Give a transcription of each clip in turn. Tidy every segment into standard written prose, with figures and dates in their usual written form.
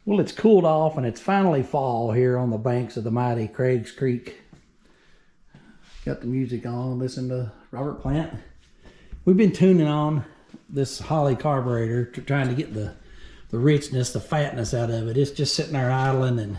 Well, it's cooled off and it's finally fall here on the banks of the mighty Craig's Creek. Got the music on, listen to Robert Plant. We've been tuning on this Holley carburetor, trying to get the richness, the fatness out of it. It's just sitting there idling and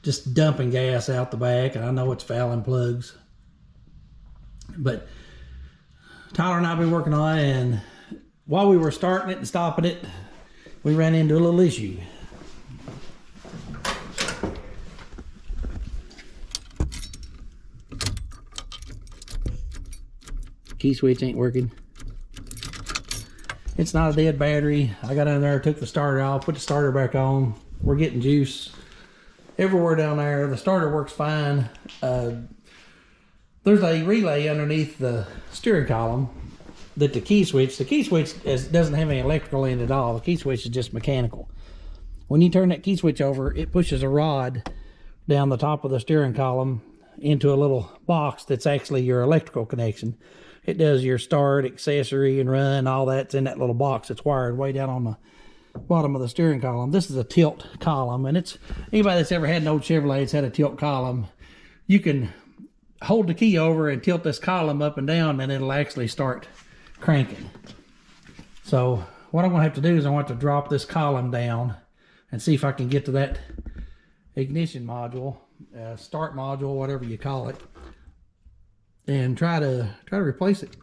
just dumping gas out the back, and I know it's fouling plugs. But Tyler and I have been working on it, and while we were starting it and stopping it, we ran into a little issue. Key switch ain't working. It's not a dead battery. I got in there, took the starter off, put the starter back on. We're getting juice everywhere down there. The starter works fine. There's a relay underneath the steering column that the key switch doesn't have any electrical in it at all. The key switch is just mechanical. When you turn that key switch over, it pushes a rod down the top of the steering column into a little box that's actually your electrical connection. It does your start, accessory, and run. All that's in that little box that's wired way down on the bottom of the steering column. This is a tilt column, and it's anybody that's ever had an old Chevrolet that's had a tilt column, you can hold the key over and tilt this column up and down, and it'll actually start cranking. So what I'm going to have to do is I want to drop this column down and see if I can get to that ignition module, start module, whatever you call it, and try to replace it.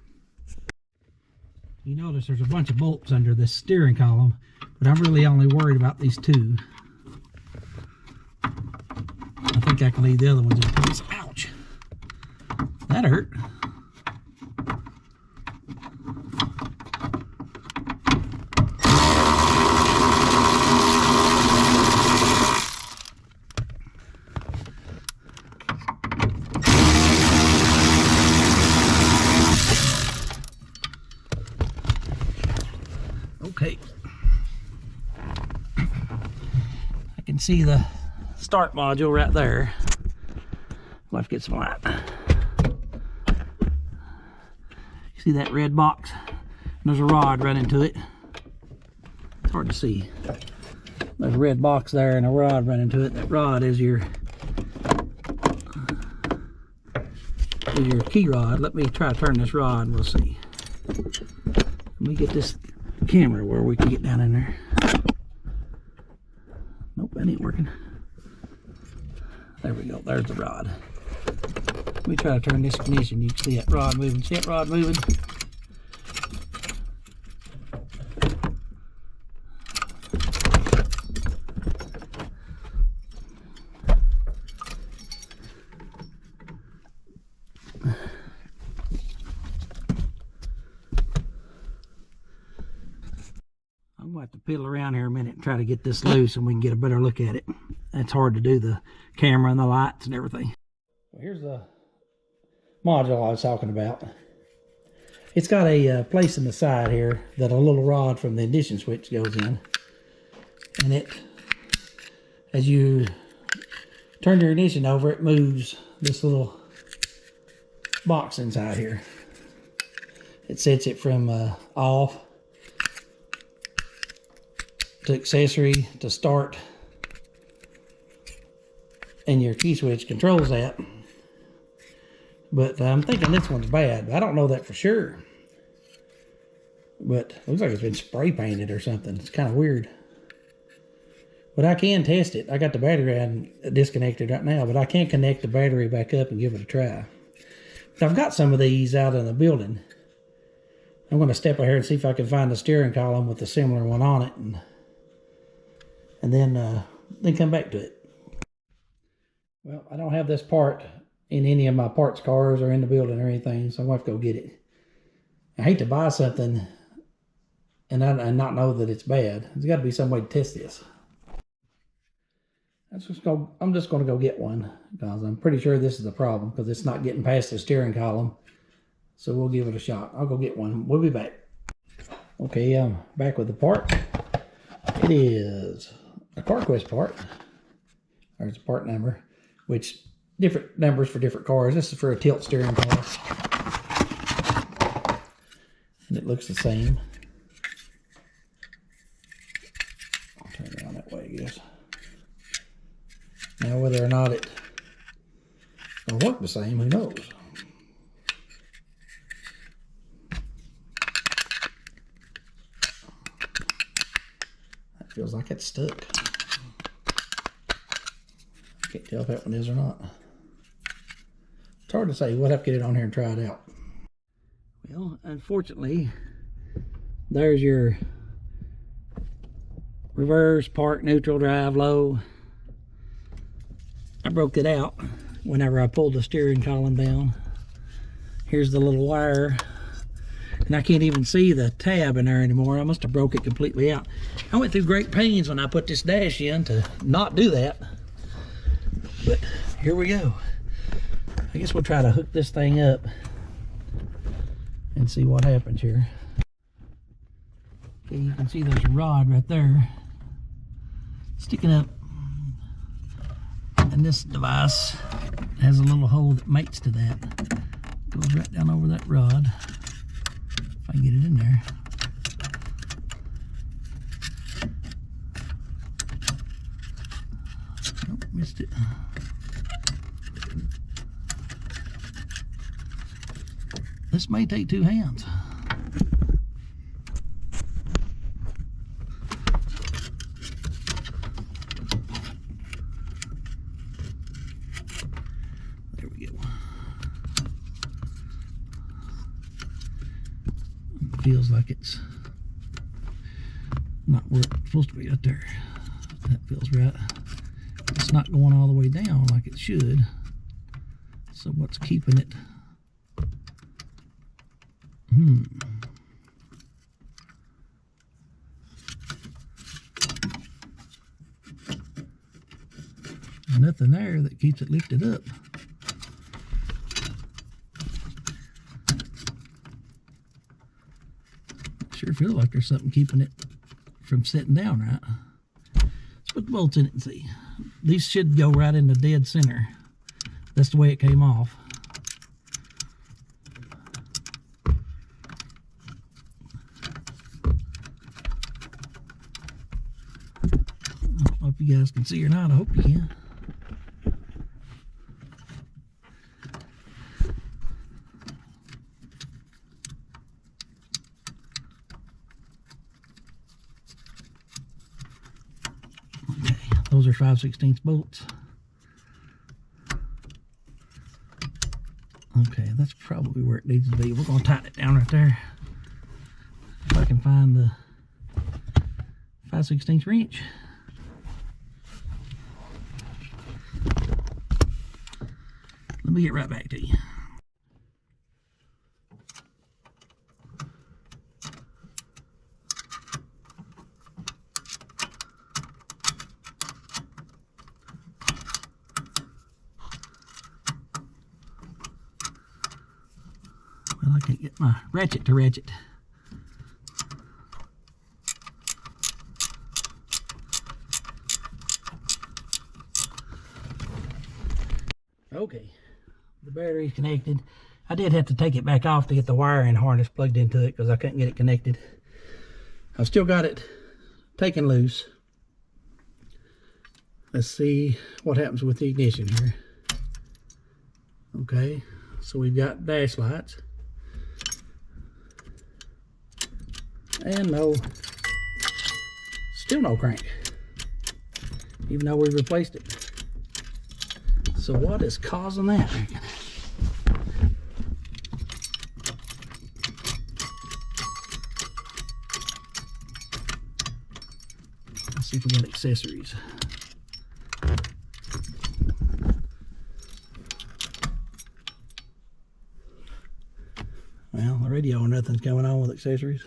You notice there's a bunch of bolts under this steering column, but I'm really only worried about these two. I think I can leave the other ones in place. Ouch! That hurt. Okay. I can see the start module right there. I'll have to get some light. See that red box? There's a rod running to it. It's hard to see. There's a red box there and a rod running to it. That rod is your key rod. Let me try to turn this rod and we'll see. Let me get this camera where we can get down in there. Nope, that ain't working. There we go. There's the rod. Let me try to turn this ignition. You can see that rod moving. See that rod moving? I'm going to have to piddle around here a minute and try to get this loose and we can get a better look at it. It's hard to do, the camera and the lights and everything. Well, here's the module I was talking about. It's got a place in the side here that a little rod from the ignition switch goes in, and it, as you turn your ignition over, it moves this little box inside here. It sets it from off to accessory to start, and your key switch controls that. But I'm thinking this one's bad. I don't know that for sure. But it looks like it's been spray painted or something. It's kind of weird. But I can test it. I got the battery disconnected right now, but I can connect the battery back up and give it a try. But I've got some of these out in the building. I'm going to step out here and see if I can find the steering column with a similar one on it, and then come back to it. Well, I don't have this part in any of my parts cars or in the building or anything, so I'm going to have to go get it. I hate to buy something and not know that it's bad. There's got to be some way to test this. I'm just going to go get one, because I'm pretty sure this is the problem, because it's not getting past the steering column. So we'll give it a shot. I'll go get one. We'll be back. Okay, I'm back with the part. It is a CarQuest part. There's a part number, which different numbers for different cars. This is for a tilt steering car, and it looks the same. I'll turn it around that way, I guess. Now, whether or not it will work the same, who knows? That feels like it's stuck. Can't tell if that one is or not. It's hard to say. We'll have to get it on here and try it out. Well, unfortunately, there's your reverse, park, neutral, drive, low. I broke it out whenever I pulled the steering column down. Here's the little wire, and I can't even see the tab in there anymore. I must have broke it completely out. I went through great pains when I put this dash in to not do that, but here we go. I guess we'll try to hook this thing up and see what happens here. Okay, you can see there's a rod right there sticking up, and this device has a little hole that mates to that. Goes right down over that rod, if I can get it in there. Nope, missed it. This may take two hands. There we go. It feels like it's not where it's supposed to be right there. That feels right. It's not going all the way down like it should. So what's keeping it? Nothing there that keeps it lifted up. Sure feels like there's something keeping it from sitting down right. Let's put the bolts in it and see. These should go right in the dead center. That's the way it came off. I don't know if you guys can see or not. I hope you can. Those are 5/16 bolts. Okay, that's probably where it needs to be. We're going to tighten it down right there. If I can find the 5/16 wrench. Let me get right back to you. Well, I can't get my ratchet to ratchet. Okay, the battery's connected. I did have to take it back off to get the wiring harness plugged into it because I couldn't get it connected. I've still got it taken loose. Let's see what happens with the ignition here. Okay, so we've got dash lights. And no, still no crank, even though we replaced it. So what is causing that? Let's see if we got accessories. Well, the radio, nothing's going on with accessories.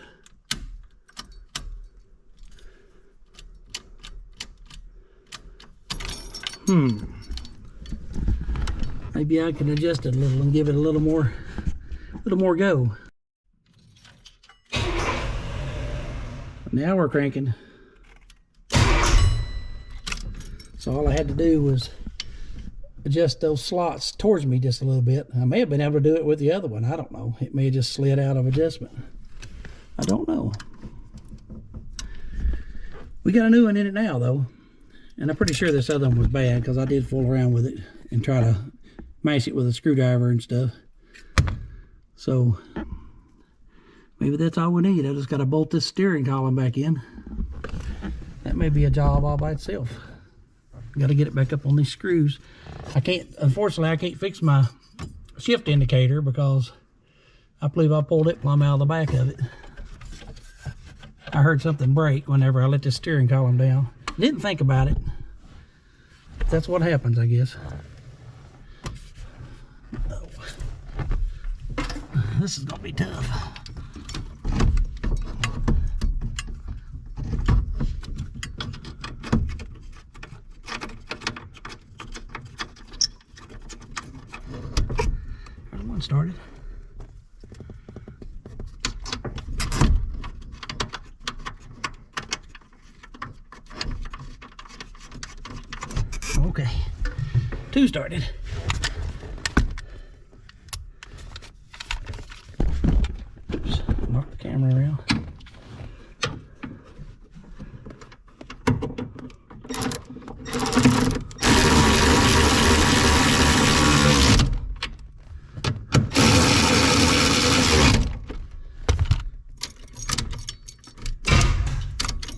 Maybe I can adjust it a little and give it a little more go. Now we're cranking. So all I had to do was adjust those slots towards me just a little bit. I may have been able to do it with the other one. I don't know. It may have just slid out of adjustment. I don't know. We got a new one in it now though. And I'm pretty sure this other one was bad because I did fool around with it and try to mash it with a screwdriver and stuff. So maybe that's all we need. I just got to bolt this steering column back in. That may be a job all by itself. Got to get it back up on these screws. Unfortunately, I can't fix my shift indicator because I believe I pulled it plumb out of the back of it. I heard something break whenever I let this steering column down. Didn't think about it. That's what happens, I guess. Oh. This is gonna be tough. There's one started. Okay, 2 started. Oops, knock the camera around.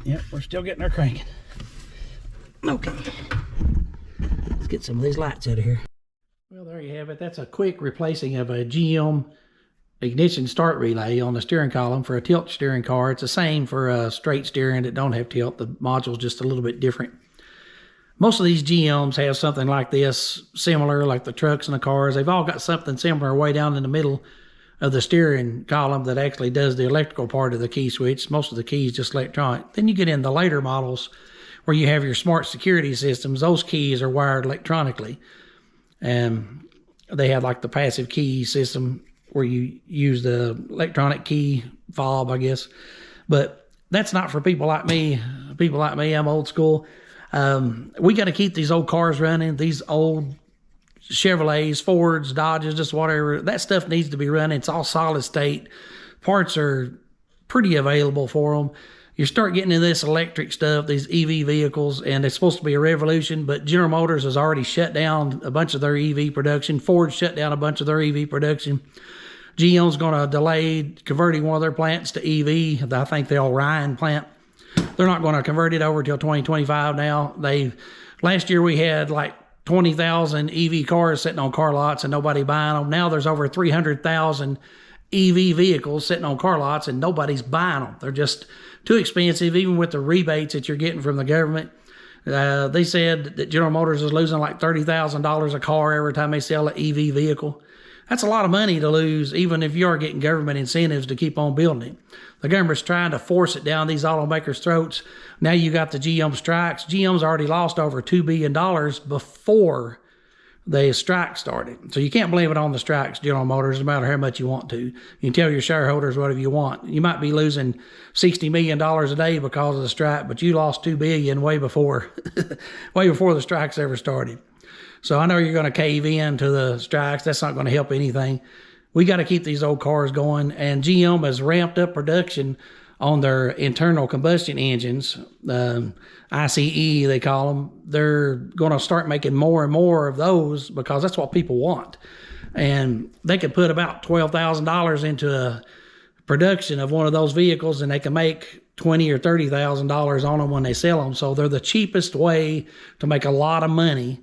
Yep, we're still getting her cranking. Okay. Let's get some of these lights out of here. Well, there you have it. That's a quick replacing of a GM ignition start relay on the steering column for a tilt steering car. It's the same for a straight steering that don't have tilt. The module's just a little bit different. Most of these GMs have something like this, similar, like the trucks and the cars. They've all got something similar way down in the middle of the steering column that actually does the electrical part of the key switch. Most of the keys just electronic. Then you get in the later models where you have your smart security systems. Those keys are wired electronically. And they have like the passive key system where you use the electronic key fob, I guess. But that's not for people like me. People like me, I'm old school. We got to keep these old cars running. These old Chevrolets, Fords, Dodges, just whatever. That stuff needs to be running. It's all solid state. Parts are pretty available for them. You start getting into this electric stuff, these EV vehicles, and it's supposed to be a revolution, but General Motors has already shut down a bunch of their EV production. Ford shut down a bunch of their EV production. GM's going to delay converting one of their plants to EV. I think the Orion plant. They're not going to convert it over till 2025 now. Last year we had like 20,000 EV cars sitting on car lots and nobody buying them. Now there's over 300,000 EV vehicles sitting on car lots and nobody's buying them. They're just too expensive, even with the rebates that you're getting from the government. They said that General Motors is losing like $30,000 a car every time they sell an EV vehicle. That's a lot of money to lose, even if you are getting government incentives to keep on building it. The government's trying to force it down these automakers' throats. Now you got the GM strikes. GM's already lost over $2 billion before the strike started. So you can't blame it on the strikes, General Motors, no matter how much you want to. You can tell your shareholders whatever you want. You might be losing $60 million a day because of the strike, but you lost $2 billion way before, way before the strikes ever started. So I know you're going to cave in to the strikes. That's not going to help anything. We got to keep these old cars going, and GM has ramped up production on their internal combustion engines, ICE they call them. They're going to start making more and more of those because that's what people want. And they could put about $12,000 into a production of one of those vehicles, and they can make $20,000 or $30,000 on them when they sell them. So they're the cheapest way to make a lot of money.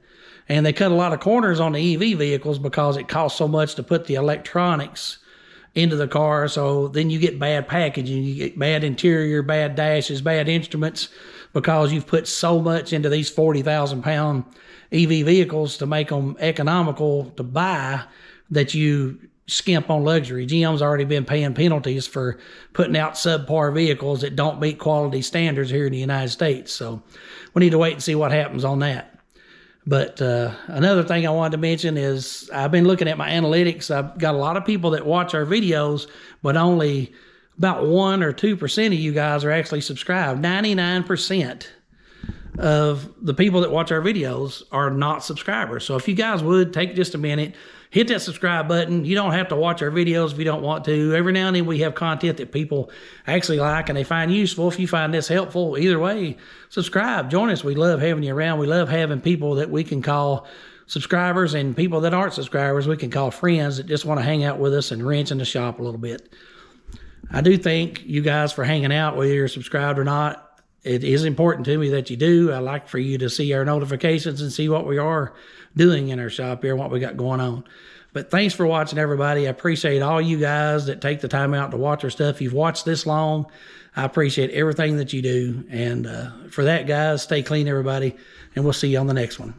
And they cut a lot of corners on the EV vehicles because it costs so much to put the electronics into the car. So then you get bad packaging, you get bad interior, bad dashes, bad instruments, because you've put so much into these 40,000 pound EV vehicles to make them economical to buy that you skimp on luxury. GM's already been paying penalties for putting out subpar vehicles that don't meet quality standards here in the United States. So we need to wait and see what happens on that. But another thing I wanted to mention is I've been looking at my analytics. I've got a lot of people that watch our videos, but only about 1 or 2% of you guys are actually subscribed. 99% of the people that watch our videos are not subscribers. So if you guys would take just a minute, hit that subscribe button. You don't have to watch our videos if you don't want to. Every now and then we have content that people actually like and they find useful. If you find this helpful, either way, subscribe. Join us. We love having you around. We love having people that we can call subscribers, and people that aren't subscribers we can call friends that just want to hang out with us and wrench in the shop a little bit. I do thank you guys for hanging out, whether you're subscribed or not. It is important to me that you do. I like for you to see our notifications and see what we are doing in our shop here and what we got going on. But thanks for watching, everybody. I appreciate all you guys that take the time out to watch our stuff. You've watched this long. I appreciate everything that you do. And for that, guys, stay clean, everybody, and we'll see you on the next one.